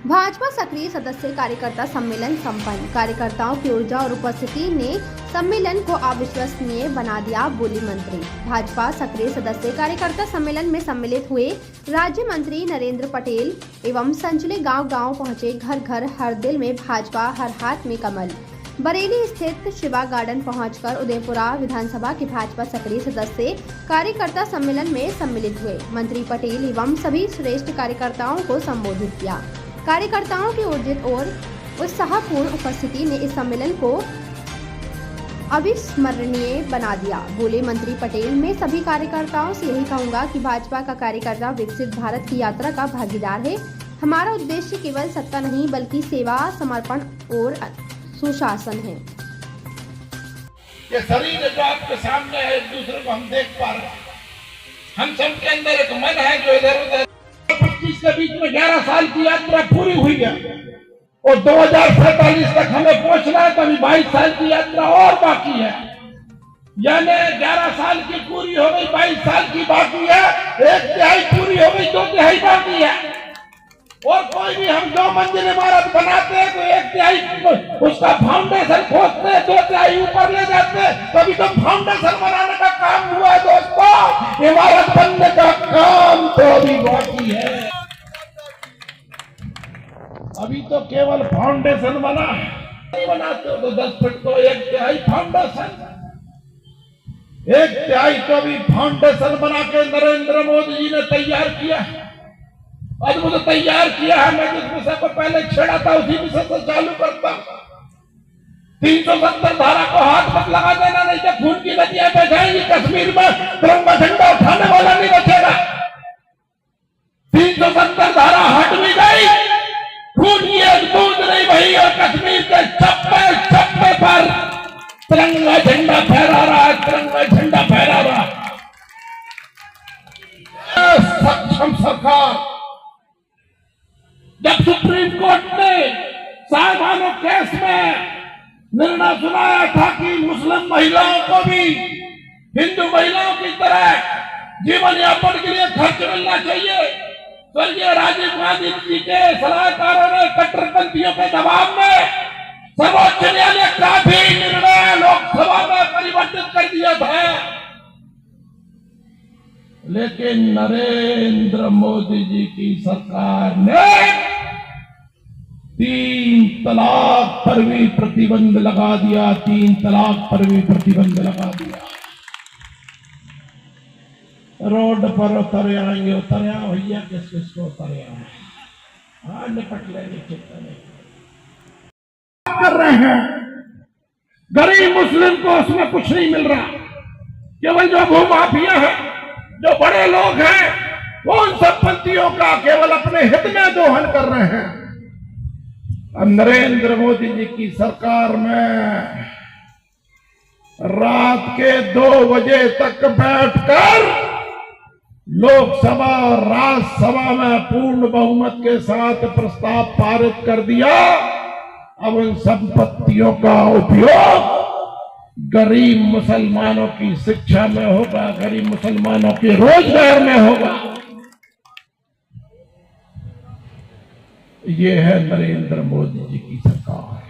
भाजपा सक्रिय सदस्य कार्यकर्ता सम्मेलन संपन्न। कार्यकर्ताओं की ऊर्जा और उपस्थिति ने सम्मेलन को अविश्वसनीय बना दिया, बोले मंत्री। भाजपा सक्रिय सदस्य कार्यकर्ता सम्मेलन में सम्मिलित हुए राज्य मंत्री नरेंद्र पटेल एवं संचले गांव-गांव पहुंचे। घर घर हर दिल में भाजपा, हर हाथ में कमल। बरेली स्थित शिवा गार्डन पहुंचकर उदयपुरा विधानसभा के भाजपा सक्रिय सदस्य कार्यकर्ता सम्मेलन में सम्मिलित हुए। मंत्री पटेल एवं सभी श्रेष्ठ कार्यकर्ताओं को संबोधित किया। कार्यकर्ताओं की ऊर्जित और उत्साहपूर्ण उपस्थिति ने इस सम्मेलन को अविस्मरणीय बना दिया, बोले मंत्री पटेल। मैं सभी कार्यकर्ताओं से यही कहूंगा कि भाजपा का कार्यकर्ता विकसित भारत की यात्रा का भागीदार है। हमारा उद्देश्य केवल सत्ता नहीं बल्कि सेवा, समर्पण और सुशासन है। ये शरीर जो आपके सामने है, एक दूसरे को हम देख पा रहे हैं। हम सबके अंदर एक मन है जो इधर उधर 25 के बीच में 11 साल की यात्रा पूरी हुई है और 2047 तक हमें पहुंचना है, तो अभी 22 साल की यात्रा और बाकी है। यानी 11 साल की पूरी हो गई, 22 साल की बाकी है, 1/3 पूरी हो गई, 2/3 बाकी है। और कोई भी हम 2 मंजिल इमारत बनाते हैं तो 1/3 उसका फाउंडेशन खोदते हैं, 2/3 ऊपर ले जाते हैं, तभी तो फाउंडेशन बनाने का काम हुआ है दोस्तों। इमारत बनने का काम तो अभी बाकी है। अभी तो केवल फाउंडेशन बना है। बनाते हो तो 10 फीट तो 1/3 फाउंडेशन, 1/3 तो अभी फाउंडेशन बना के नरेंद्र मोदी जी ने तैयार किया, अद्भुत तैयार किया है। मैं जिस विषय को पहले छेड़ा था उसी विषय से चालू करता हूं। 370 धारा को हाथ मत लगा देना, नहीं तो खून की नदियां बह जाएंगी। कश्मीर में तिरंगा झंडा उठाने वाला नहीं बचेगा। 370 धारा हट भी गई, खून की एक बूंद नहीं बही और कश्मीर के चप्पे पर तिरंगा झंडा फहरा रहा है, तिरंगा झंडा फहरा रहा है। सक्षम सरकार। जब सुप्रीम कोर्ट ने साहिबानो केस में निर्णय सुनाया था कि मुस्लिम महिलाओं को भी हिंदू महिलाओं की तरह जीवन यापन के लिए खर्च मिलना चाहिए, स्वर्गीय राजीव गांधी जी के सलाहकारों ने कट्टरपंथियों के दबाव में सर्वोच्च न्यायालय का भी निर्णय लोकसभा में परिवर्तित कर दिया था। लेकिन नरेंद्र मोदी जी की सरकार ने 3 तलाक पर भी प्रतिबंध लगा दिया, 3 तलाक पर भी प्रतिबंध लगा दिया। रोड पर उतर आएंगे, उतर आओ भैया, किस किस को उतर आओ, हाँ निपट लेंगे, चिंता नहीं कर रहे हैं। गरीब मुस्लिम को उसमें कुछ नहीं मिल रहा, केवल जो भूमाफिया है, जो बड़े लोग हैं, वो उन संपत्तियों का केवल अपने हित में दोहन कर रहे हैं। अब नरेंद्र मोदी जी की सरकार में रात के 2 बजे तक बैठकर लोकसभा और राज्यसभा में पूर्ण बहुमत के साथ प्रस्ताव पारित कर दिया। अब उन संपत्तियों का उपयोग गरीब मुसलमानों की शिक्षा में होगा, गरीब मुसलमानों के रोजगार में होगा। ये है नरेंद्र मोदी जी की सरकार।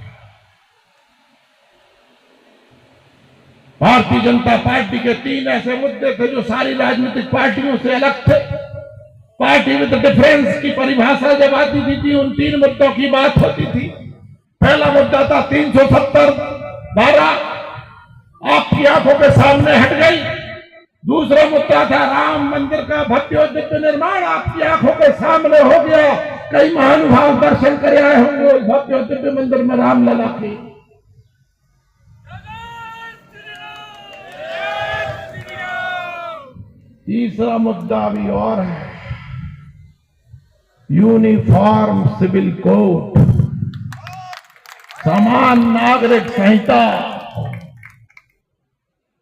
भारतीय जनता पार्टी के 3 ऐसे मुद्दे थे जो सारी राजनीतिक पार्टियों से अलग थे। पार्टी विद डिफरेंस की परिभाषा जब आती थी उन 3 मुद्दों की बात होती थी। पहला मुद्दा था 370 धारा, आपकी आंखों के सामने हट गई। दूसरा मुद्दा था राम मंदिर का भव्य दिव्य निर्माण, आपकी आंखों के सामने हो गया। कई महानुभाव दर्शन कर आए होंगे उस भव्य दिव्य मंदिर में रामलला के। तीसरा मुद्दा भी और है, यूनिफॉर्म सिविल कोड, समान नागरिक संहिता।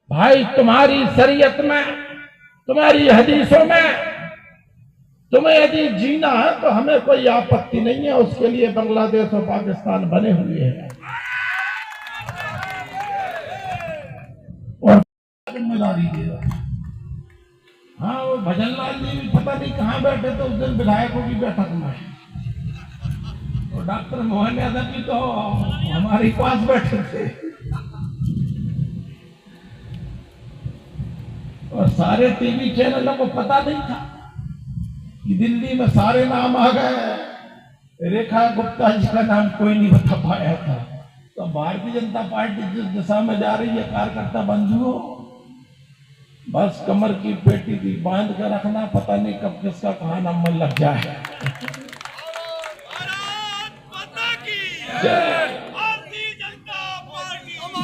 भाई तुम्हारी शरीयत में, तुम्हारी हदीसों में तुम्हें यदि जीना है तो हमें कोई आपत्ति नहीं है, उसके लिए बांग्लादेश और पाकिस्तान बने हुए हैं। और जिम्मेदारी दे रहा। हाँ, वो भजन लाल जी भी पता नहीं कहां बैठे थे उस दिन विधायकों की बैठक में। और डॉक्टर मोहन यादव जी तो हमारे पास बैठे थे और सारे टीवी चैनलों को पता नहीं था कि दिल्ली में सारे नाम आ गए, रेखा गुप्ता जी का नाम कोई नहीं बता पाया था। तो भारतीय जनता पार्टी जिस दिशा में जा रही है, कार्यकर्ता बंधुओं, बस कमर की पेटी भी बांध कर रखना, पता नहीं कब किसका कहाँ नंबर लग जाए।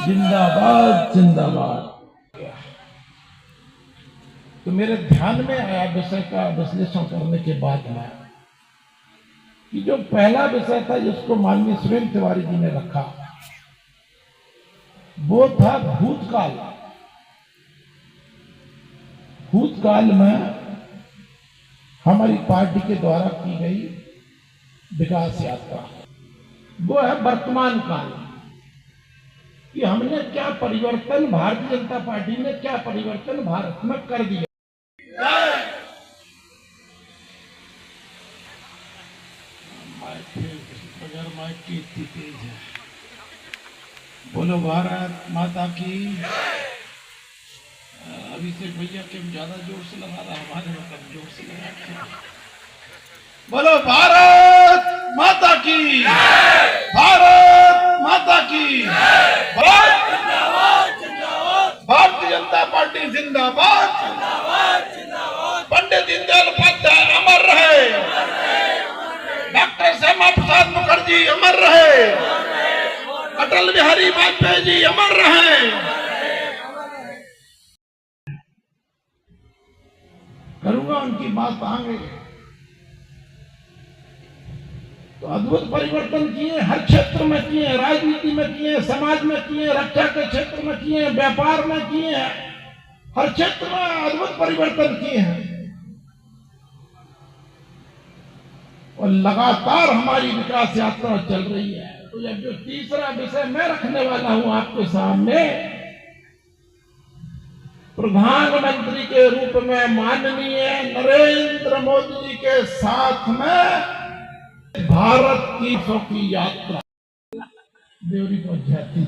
जिंदाबाद जिंदाबाद। तो मेरे ध्यान में आया विषय का विश्लेषण करने के बाद में कि जो पहला विषय था जिसको माननीय सुरेंद्र तिवारी जी ने रखा, वो था भूतकाल। भूतकाल में हमारी पार्टी के द्वारा की गई विकास यात्रा, वो है वर्तमान काल कि हमने क्या परिवर्तन, भारतीय जनता पार्टी ने क्या परिवर्तन भारत में कर दिया। बोलो भारत माता की। अभी से भैया के ज्यादा जोर से लगा रहा, हमारे में कम जोर से लगा। बोलो भारत माता की, भारत माता की, भारतीय जनता पार्टी जिंदाबाद, पंडित दीनदयाल उपाध्याय अमर रहे, डॉक्टर श्यामा प्रसाद मुखर्जी अमर रहे, अटल बिहारी वाजपेयी जी अमर रहे। करूंगा उनकी बात आगे। तो अद्भुत परिवर्तन किए, हर क्षेत्र में किए, राजनीति में किए, समाज में किए, रक्षा के क्षेत्र में किए, व्यापार में किए, हर क्षेत्र में अद्भुत परिवर्तन किए हैं। और लगातार हमारी विकास यात्रा चल रही है। तो जब जो तीसरा विषय मैं रखने वाला हूं आपके सामने, प्रधानमंत्री के रूप में माननीय नरेंद्र मोदी जी के साथ में भारत की की यात्रा देवरी पहुंच जाती।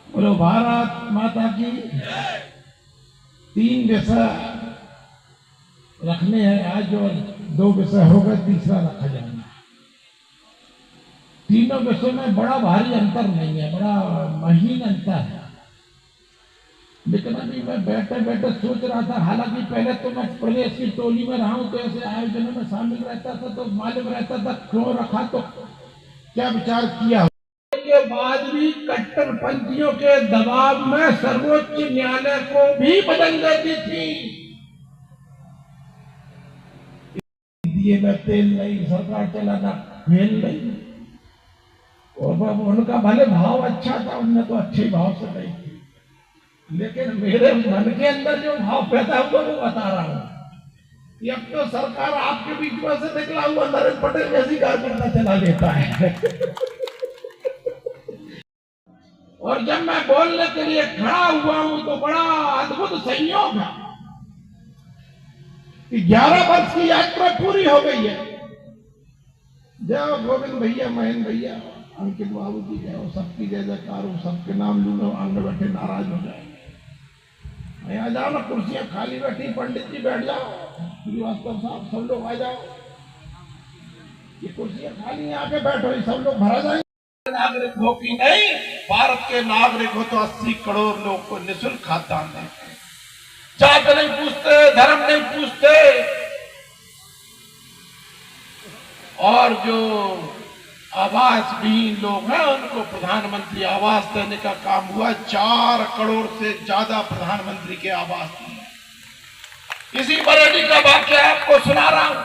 बोलो भारत माता की। 3 विषय रखने हैं आज और 2 विषय हो गए, तीसरा रखा जाएगा। तीनों विषयों में बड़ा भारी अंतर नहीं है, बड़ा महीन अंतर है। लेकिन अभी मैं बैठे बैठे सोच रहा था, हालांकि पहले तो मैं प्रदेश की टोली में रहा हूं, तो ऐसे आयोजनों में शामिल रहता था, तो मालूम रहता था क्यों रखा, तो क्या विचार किया। के बाद भी कट्टरपंथियों के दबाव में सर्वोच्च न्यायालय को भी बदल देती थी। दिए में तेल नहीं, सरकार चलाना फेल नहीं। और उनका भले भाव अच्छा था, उनने तो अच्छे भाव से नहीं थी, लेकिन मेरे मन के अंदर जो भाव पैदा हुआ वो बता रहा हूं। अब तो सरकार आपके बीच में से निकला हुआ नरेंद्र पटेल जैसी कार्यकर्ता चला लेता है। और जब मैं बोलने के लिए खड़ा हुआ हूं तो बड़ा अद्भुत संयोग है कि 11 वर्ष की यात्रा पूरी हो गई है। जय गोविंद भैया, महेंद्र भैया, अंकित बाबू जी जय, सबकी जय जयकार हो, सबके नाम लूंगा, आंगन बैठे नाराज हो जाए। यहाँ जाओ ना, कुर्सियां खाली बैठी, पंडित जी बैठ जाओ, श्रीवास्तव साहब सब लोग आ जाओ, ये कुर्सियां खाली, यहाँ पे बैठो, सब लोग भरा जाएंगे। नागरिक हो कि नहीं, भारत के नागरिक हो तो 80 करोड़ लोग को निःशुल्क खाता दें। जात नहीं पूछते, धर्म नहीं पूछते। और जो आवास विहीन लोग हैं उनको प्रधानमंत्री आवास देने का काम हुआ। 4 करोड़ से ज्यादा प्रधानमंत्री के आवास दिए। इसी बरेली का वाक्य आपको सुना रहा हूं।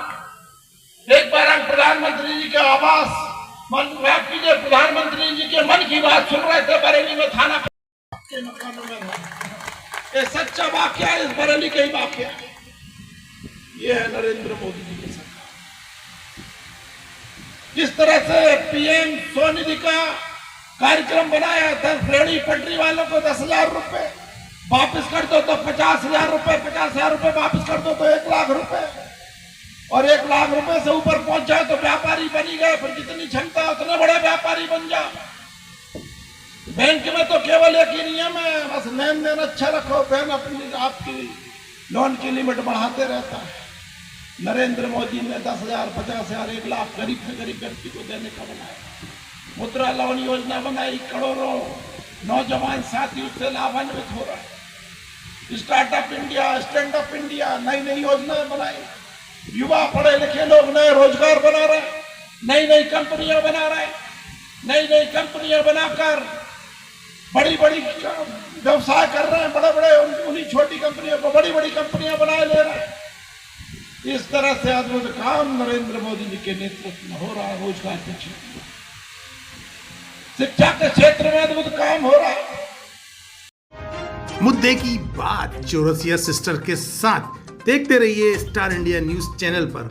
एक बार हम प्रधानमंत्री जी के आवास कीजिए, प्रधानमंत्री जी के मन की बात सुन रहे थे बरेली में, थाना के मकानों में। ये सच्चा वाक्य है, इस बरेली का ही वाक्य है। ये है नरेंद्र मोदी जी के साथ। जिस तरह से पीएम स्वनिधि का कार्यक्रम बनाया था, रेहड़ी पटरी वालों को 10,000 रुपए वापस कर दो तो 50,000 रुपए, 50,000 रुपए वापस कर दो तो 1 लाख रुपए, और 1 लाख रुपए से ऊपर पहुंच जाए तो व्यापारी बनी गए बैंक में तो केवल एक ही नियम है, बस लेन देन अच्छा रखो, बैंक अपनी आपकी लोन की लिमिट बढ़ाते रहता है। नरेंद्र मोदी ने 10,000, 50,000, 1 लाख गरीब से गरीब व्यक्ति को देने का बनाया। मुद्रा लोन योजना बनाई, करोड़ों नौजवान साथी उससे लाभान्वित हो रहा है। Startup India, stand up India, नई नई योजनाएं बनाई। युवा पढ़े लिखे लोग नए रोजगार बना रहे, नई नई कंपनियां बना रहे, नई नई कंपनियां बनाकर बड़ी बड़ी व्यवसाय कर रहे हैं। बड़े बड़े उन्हीं छोटी कंपनियों को बड़ी बड़ी कंपनियां बनाए ले रहे हैं। इस तरह से अद्भुत काम नरेंद्र मोदी जी के नेतृत्व में हो रहा है। रोजगार के क्षेत्र में, शिक्षा के क्षेत्र में अद्भुत काम हो रहा है। मुद्दे की बात चौरसिया सिस्टर के साथ देखते रहिए स्टार इंडिया न्यूज चैनल पर।